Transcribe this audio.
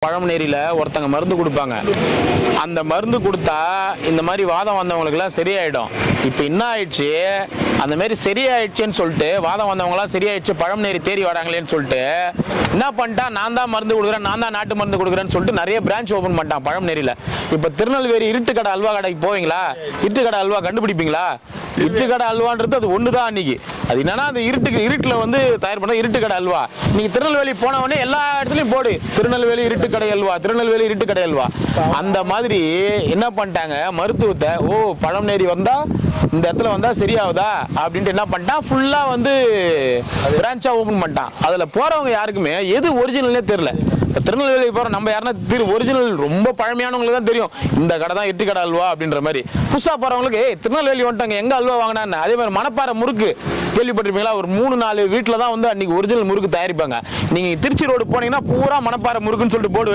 பழமநேரியில ஒருத்தங்க மருந்து கொடுப்பாங்க. அந்த மருந்து கொடுத்தா இந்த மாதிரி வாதம் வந்தவங்களுக்குலாம் சரியாயிடும். இப்போ என்ன ஆயிடுச்சு, அந்த மாதிரி சரியாயிடுச்சுன்னு சொல்லிட்டு வாதம் வந்தவங்களாம் சரியாயிடுச்சு பழமநேரி தேறி வராங்களேன்னு சொல்லிட்டு என்ன பண்ணிட்டான், நான் தான் மருந்து கொடுக்குறேன், நான் தான் நாட்டு மருந்து கொடுக்குறேன்னு சொல்லிட்டு நிறைய பிரான்ச் ஓப்பன் பண்ணிட்டான் பழமநேரியில். இப்போ திருநெல்வேலி இருட்டுக்கடை அல்வா கடைக்கு போவீங்களா? இருட்டுக்கடை அல்வா கண்டுபிடிப்பீங்களா? இருட்டுக்கடை அல்வான்றது அது ஒன்று தான் அன்னைக்கு. அது என்னன்னா அந்த இருட்டில் வந்து தயார் பண்ண இருட்டுக்கடை அல்வா. நீங்க திருநெல்வேலி போனவொடனே எல்லா இடத்துலையும் போடு திருநெல்வேலி இருட்டுக்கடை அல்வா, திருநெல்வேலி இருட்டுக்கடை அல்வா. அந்த மாதிரி என்ன பண்ணிட்டாங்க, மருத்துவத்தை பழமநேரி வந்தா இந்த இடத்துல வந்தா சரியாகுதா அப்படின்ட்டு என்ன பண்ணிட்டான், ஃபுல்லா வந்து பிரான்ச்சா ஓபன் பண்ணிட்டான். அதுல போறவங்க யாருக்குமே எது ஒரிஜினல்னே தெரியல. திருநெல்வேலி போற நம்ம யாருன்னா ஒரிஜினல் ரொம்ப பழமையானவங்களுக்கு தான் தெரியும் இந்த கடை தான் இருட்டுக்கடை அல்வா அப்படின்ற மாதிரி. புதுசா போறவங்களுக்கு திருநெல்வேலி வந்துட்டாங்க எங்க அல்வா வாங்கினான்னு. அதே மாதிரி மணப்பாறை முறுக்கு கேள்விப்பட்டிருப்பீங்களா? ஒரு 3-4 வீட்டுல தான் வந்து அன்னைக்கு ஒரிஜினல் முறுக்கு தயாரிப்பாங்க. நீங்க திருச்சி ரோடு போனீங்கன்னா பூரா மணப்பாறை முறுக்குன்னு சொல்லிட்டு போர்டு